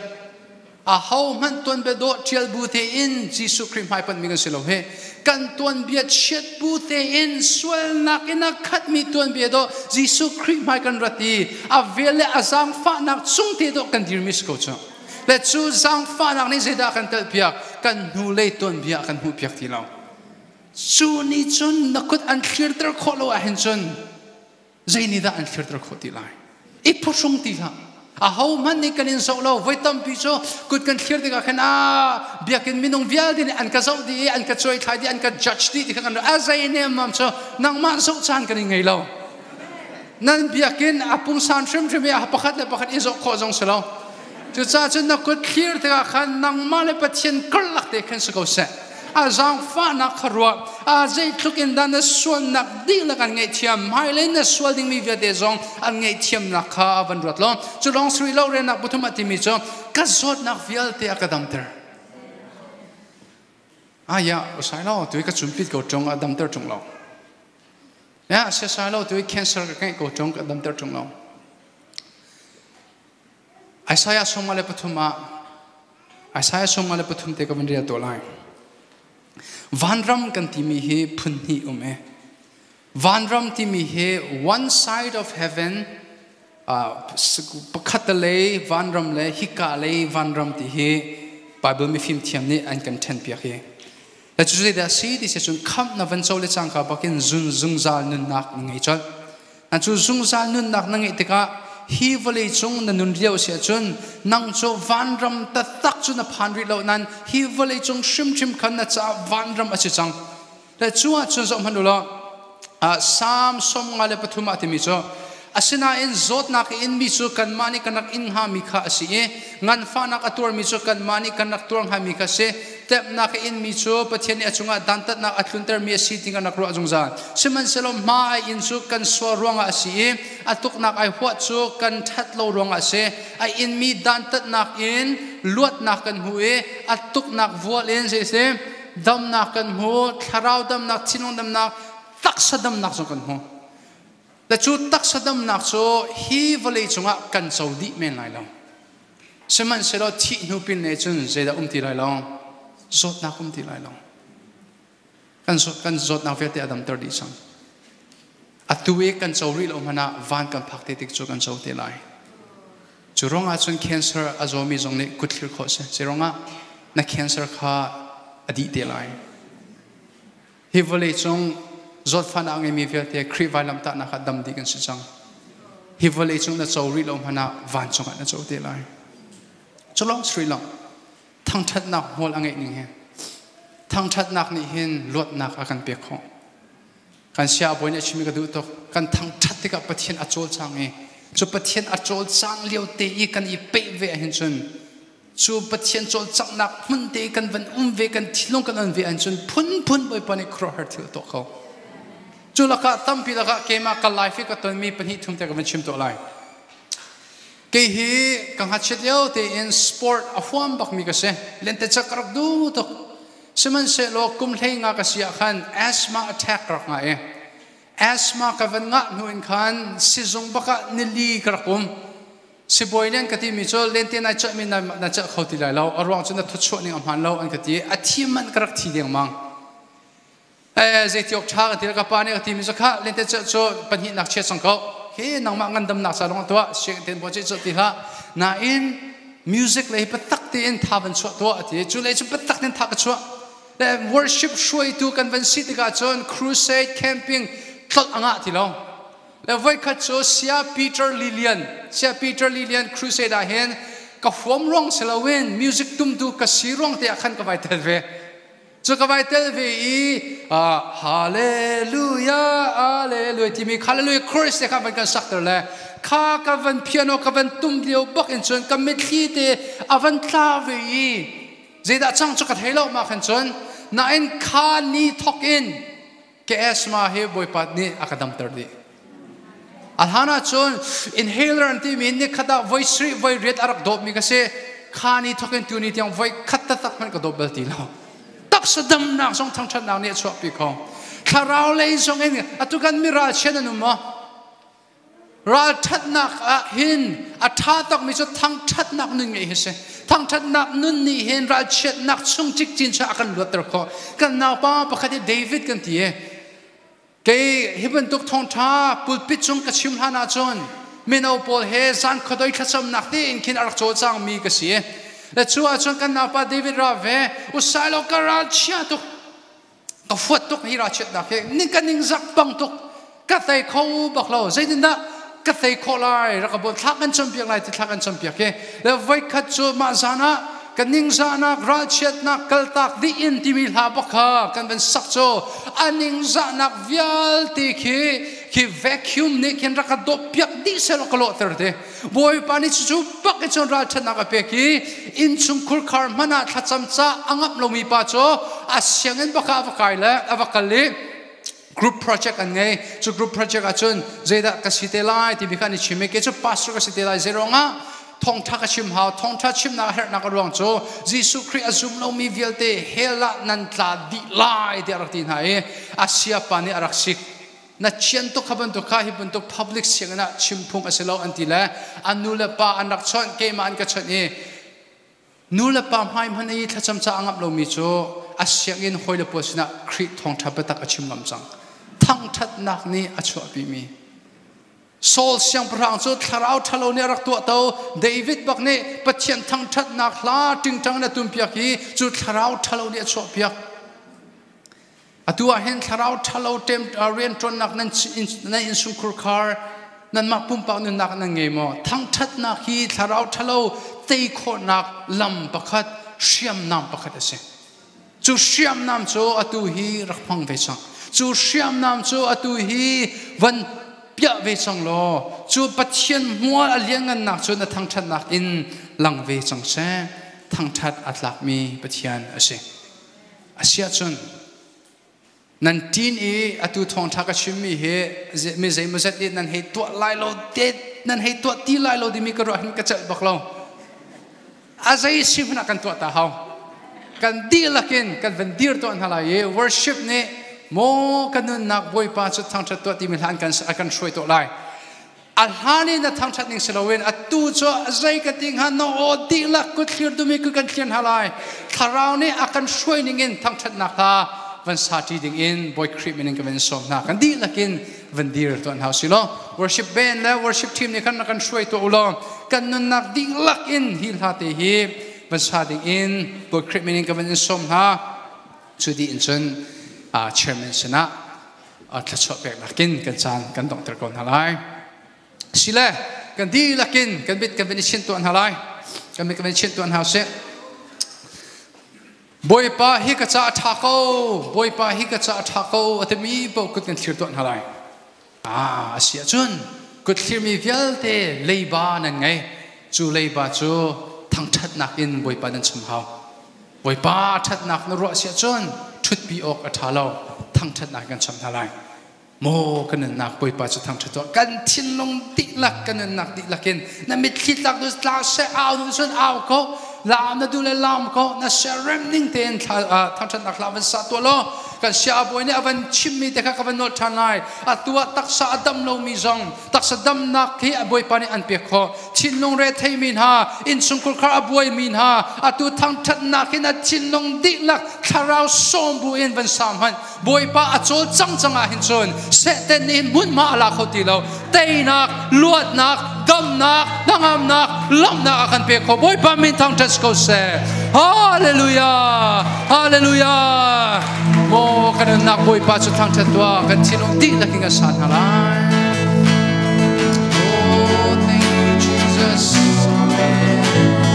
a hau man ton bedo tial bu te in Jesu Christ mai pan mi kan selo he kan ton bia chet bu te in swal nak ina khat mi ton bedo Jesu Christ mai kan rati a vele azang fa nak chung te do kan dir mis ko cha le chu zang fa nak ni zeda kan tel piak kan hu le ton bia kan hu piak ti lo chu ni chun nakut an clear ter kholo a hen chun zaini da an clear ter khoti lai I pusung ti la a hau man ni kan in so lo voitam pi cho kut kan clear ti ka khan a biakin minung vial din an ka zo di an ka choi thai di an ka judge ti kan a zaine mam cho nang ma so chan kan ngai lo nan biakin apung san shrim shrim ya pakhat le pakhat izo kho jong selo chu cha chun na kut clear te ka khan nang ma le pathian karlak te khan so ko se a zang fa na kharwa a zai thukin dan na suan nak di la kan ngai thiam mai le na sual ding mi via de zong an ngai thiam na kha van rat lo chu long sri lo re na buthum ati mi cho ka zot nak vial te akadam ter ya Sailo tu ka chumpit ko chong adam ter chung lo ya se Sailo tu cancer ka ko chong adam ter chung lo Isaiah somale pathuma Isaiah somale pathum te ka van ria to lai Vanram kan timi he punhi ume. Vanram timi he one side of heaven pakhatale vanram le hikale vanram ti he Bible mi film thiam ni an kan ten pia he. La chu da si ti se chun kham na van chole chang ka bakin zung zal nun nak ngai chal. An chu zung zal nun nak ngai te ka hi vale chung na nun riau sia chun nang cho vanram ta tak chu na phanri lo nan hi vale chung shim chim khan na cha vanram achi chang la chuwa chun so manula sam som ngale pathuma ti mi cho asina in zot nak in mi chu kan mani kanak in ha mi kha asi e ngan fa nak atur mi chu kan mani kanak tur ha mi kha se tep nak in mi chu pathian ni achunga dantat nak atlunter mi si tinga nak ro ajung za siman selo ma in chu kan so ronga asi e atuk nak ai hwa chu kan that lo ronga se ai in mi dantat nak in luat nak kan hue atuk nak vual in se dam nak kan hu tharau dam nak chinong dam nak tak sadam nak so kan hu la chu tak sadam nak so hi vale chunga kan saudi men lai lo siman selo thi nu pin ne chun zeda ti lai lo zot na ti lai lo kan zot na vete adam ter di sang atuwe kan chori lo mana van kan phakte tik chu kan chote lai churonga chun cancer azomi jong ne kuthlir kho se chironga na cancer kha adi te lai hivole chung zot fana nge mi vete kri valam ta na khadam di kan si chang hivole chung na chori lo mana van chung na chote lai cholong sri long thang that na hol ange ning he thang that nak ni hin lot nak akan pe kho kan sia boina chimi ka du to kan thang that ti ka pathian achol chang e chu pathian achol chang leo te I kan I pe ve hin chun chu pathian chol chang nak mun te kan van ve kan thilong kan an ve an chun phun boi pani kro har thil to kho chu la ka tam pi la ka ke ma ka life ka ton mi pani thum te ka van chim to lai ke hi kang ha chet leo te in sport a huam bak mi ka se len te chakrak du to Siman se lo kum hlei nga ka sia khan asthma attack rak nga e asthma ka van nga nuin khan sizong baka nili krakum si boilen kati mi chol lente na cha mi na cha khoti lai lo arwang chuna thuchu ning amhan lo an kati athiman krak thi deng mang zetiok tha ka ka pa ne kati mi kha lente cha cho panhi nak che sang ko he nang ma ngandam nak sa long to sing ten bo che cho ti ha na in music le patak ti in thaban cho to ati chu le chu patak ten thak cho worship shoi tu convince ti ka chon crusade camping tlot anga ti lo le voi kha cho sia Peter Lilian crusade a hen ka form wrong selawin music tum tu ka sirong te akhan ka vai tel ve chu ka vai tel ve I hallelujah ti mi hallelujah chorus te ka van kan sak ter le kha ka van piano ka van tum leo bak in chon ka metli te avan tla ve I zeda chang chu ka thelo ma khan chon na in kha ni thok in ke asthma he boy pat ni akadam ter di alhana chon inhaler anti mi ni khada voice voi red arak dop mi ka se kha ni thok in tu ni tiang voi khatta tak man ka dop bel ti lo tak sadam na song thang chat na ne chwa pi ko kharau le song in atukan mi ra chen anu ma ra that nak hin atha tak mi chu thang that nak nu nge he se thang that nak nun ni hin ra chet nak chung chik chin cha akan lot ter kho kan na pa pakhati David kan ti e ke hiban tuk Thawngtha pulpit chung ka chim hana chon meno pol he san khodoi khacham nak ti in kin arak cho chang mi ka si e la chua chon kan na pa David ra ve u Sailo ka ra chia tuk ka fuat tuk hi ra chet nak he ning kan ning zak bang tuk ka tai kho bak lo zaidin da ka thei kho lai ra ka bon thak an champion lai ti thak an champion ke le voi khat chu ma zana ka ning zana ra chet na kal tak di in ti mi hla bakha kan ben sak cho aning zana vial ti ki vacuum ne ken ra ka do pyak di se lo kalo ter de boy pani chu pak chon ra chat na ka pe ki in chung khur khar mana thacham cha angap lo mi pa cho asyang bakha bakai la avakali group project an ngay chu group project a chun zeda ka sitelai ti bikhani chime ke chu pastor ka sitelai zeronga Thawngtha ka chim hau Thawngtha chim na her na ka ruang chu Jesu Christ azum no mi vialte hela nan tla di lai de aratin hai asia pani araksik na chian to khaban to kha hi bun to public singna chimphum aselo antila anula pa anak chon ke man ka chani nula pa mai mhani thacham cha angap lo mi chu asyangin hoile posina Christ Thawngtha patak achim ngam chang thang that nak ni achu api mi Saul siang prang chu tharau thalo ne rak tu to David bak ne pathian thang that nak hla ting tang na tum pia ki chu tharau thalo ne achu pia atua hen tharau thalo tem rian tron nak nan in sungkur khar nan ma pum pa nun nak nan nge mo thang that nak hi tharau thalo tei kho nak lam pakhat siam nam pakhat ase chu siam nam chu atu hi rakhpang ve chang chu siam nam chu atu hi van pya ve chang lo chu pathian mual aliangan nak chu na thang that nak in lang ve chang se thang that atlak mi pathian ase asia chun nan tin e atu Thawngtha ka chim mi he mi zai mazat ni nan he to lai lo te nan he to ti lai lo di mi ka ro hin ka chal bak lo azai simna kan to ta hau kan dilakin kan vendir to an halai worship ne mo kanun nak boy pa chu Thawngtha to ti milhan kan akan shoi to lai alhani na Thawngtha ning selawin atu cho azai ka ting han no o dilak ku thlir du mi ku kan thian halai tharau ne akan shoi ningin Thawngtha nak ha van sati ding in boy creep meaning kan som na kan di lakin van dir to an house lo worship band la worship team ni kan shwai to ulo kan nun nak ding lak in hil hate hi van sati in boy creep meaning kan som na chu di in chun chairman sana thachot pek lakin kan chan kan doctor kon halai sila kan di lakin kan bit kan benishin to an halai kan bit kan benishin to an house boy pa hi ka cha thako boy pa hi ka cha thako atemi bo kut kan thlir to an halai asia chun kut thlir mi vialte leiba nan ngai chu leiba chu thang that nak in boy pa nan chum hau boy pa that nak na ro asia chun thut pi ok athalo thang that nak kan chum halai mo kan nak boy pa chu thang that to kan thin long ti lak kan nak ti lakin na mit khit lak dus la se au du chun au ko làm na du le lam ko na serem ning ten thang that nak lawan sa to lo kan sia boy ne avan chim mi te ka ka van not thanai atua taksa adam lo mi zong taksa dam nak hi boy pa ni an pe kho chin long re thei min ha in sungkul khar boy min ha atu thang that nak hin a chin long di lak kharau som bu in van sam han boy pa a chol chang chang a hin chon se te ni mun ma ala kho ti lo tei nak luat nak gam nak nangam nak lam nak akan pe kho boy pa min thang that ko se hallelujah hallelujah mo kan nak boy pa chu thang that tua kan chinong di laking asan halai oh thank you Jesus amen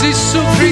Hãy subscribe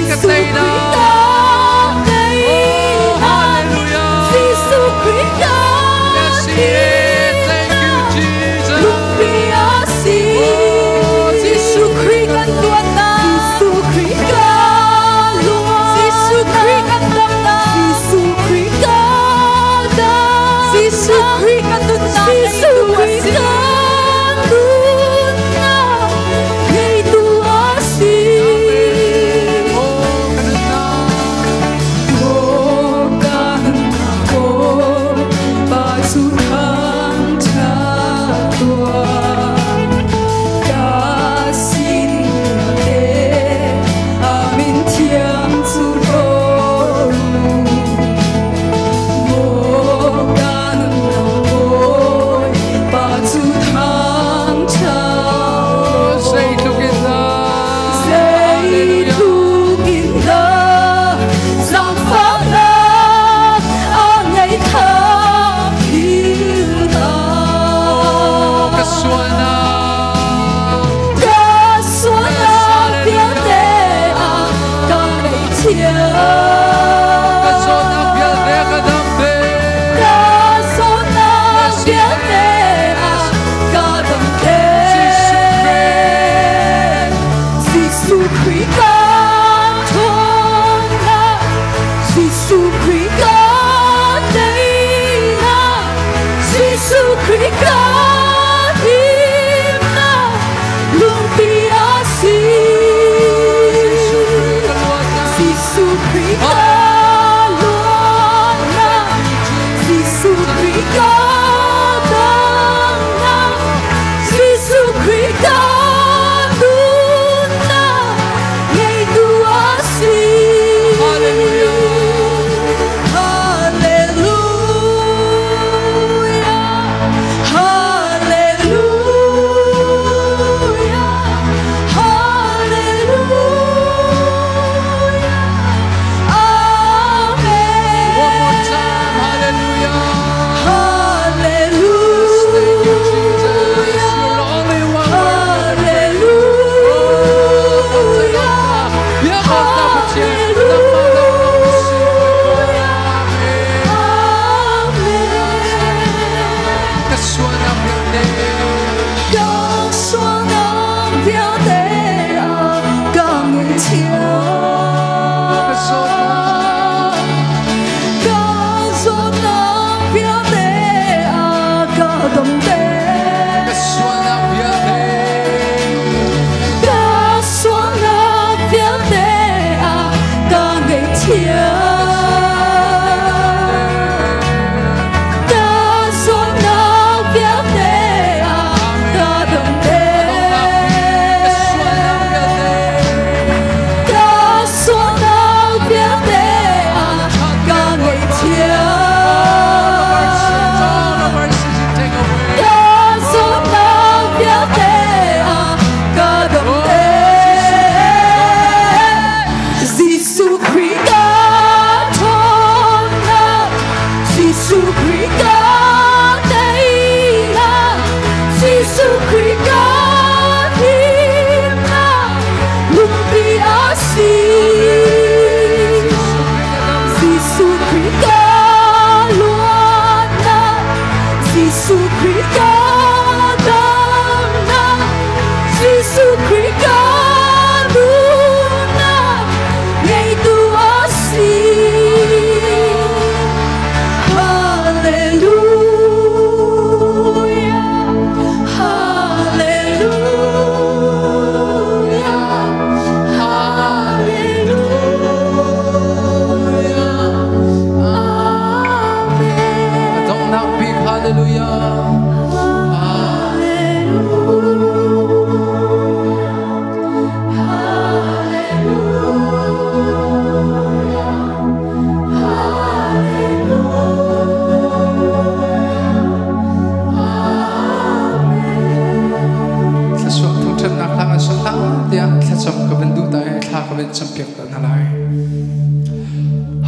chom ka ben du ta tha ka ben chom pek ta na lai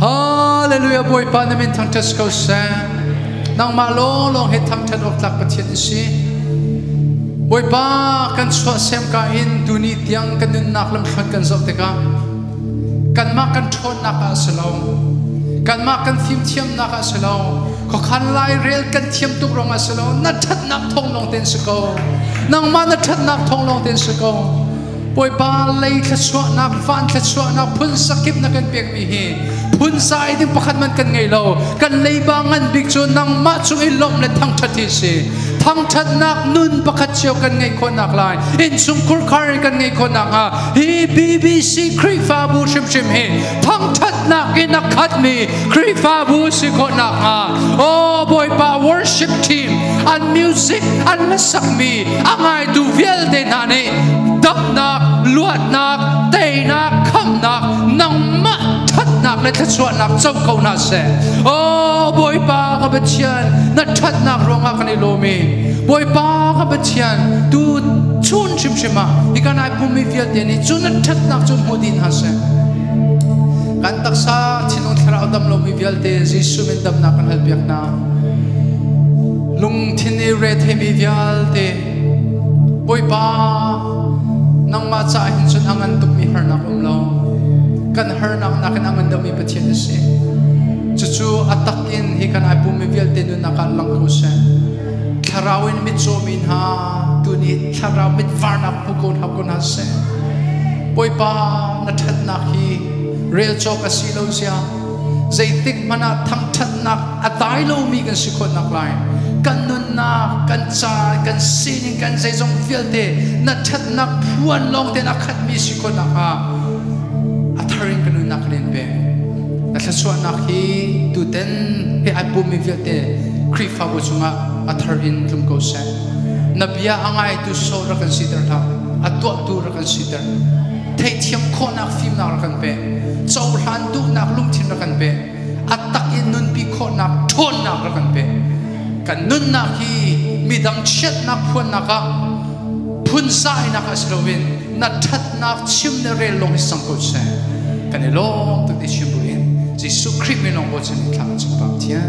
hallelujah boy pa na min thang tas ko sa nang ma long he thang that ok lak pathian si boy pa kan chwa sem ka in duni tiang kan nun nak lam khat kan zok te ka kan ma kan thon nak a salo kan ma kan thim thiam nak a salo ko khan lai rel kan thiam tuk rong a salo na that nak thong long ten se ko nang ma na that nak thong long ten se ko boy pa lei thla chwa nak fan thla chwa nak phun sakip na kan pek mi hi phun sai ding pakhat man kan ngei lo kan lei ba ngan big chu nang ma chu i lom le thang thati si thang that nak nun pakhat chiao kan ngei kho nak lai in sum kur khar kan ngei kho nak ha hi bbc kri fa bu shim shim he thang that nak in a khat mi kri fa bu si kho nak ha oh boy pa worship team and music and masak mi angai du vel de na ne dap nak luat nak tei nak kham nak nang ma that nak le that chwa nak chau kau na se oh boy pa ka bchian na that nak ronga kan lo mi boy pa ka bchian tu chun chim chima ikan ai pumi vel de ni chun na that nak chun modin ha se kan taksa chinong thara dam lo mi vel te jisu men dam nak kan halpiak na lung thini re the mi vel te boy pa nang ma cha hin chun angan tuk mi har na kum lo kan har nak na kan angan dam mi pathian se chu atak in hi kan ai pumi vel te nu na kan lang ko se tharawin mit zo min ha tu ni tharaw mit varna pukon ha kon ha se boy pa na that nak hi real chok a silo sia zaitik mana thang that nak atai lo mi kan sikhot nak lai kan nun na kan cha kan sin kan zai jong feel te na that nak phuan long te na khat mi sikhot nak ha atharin kan nun nak len be na thaswa nak hi tu ten he ai pu mi feel te kri fa bu chunga atharin tlum ko sa nabia angai tu so ra consider tha atwa tu ra consider thei thiam kho nak phim nak ra kan be chau han tu nak lung thin ra kan be atak in nun pi kho nak thon nak ra kan be kan nun nak hi midang chet nak phun nak a phun sai nak a slovin na that nak chim na re long sang ko sa kan long tu ti chim buin jisu khrip me long bo chen thang chung pa tia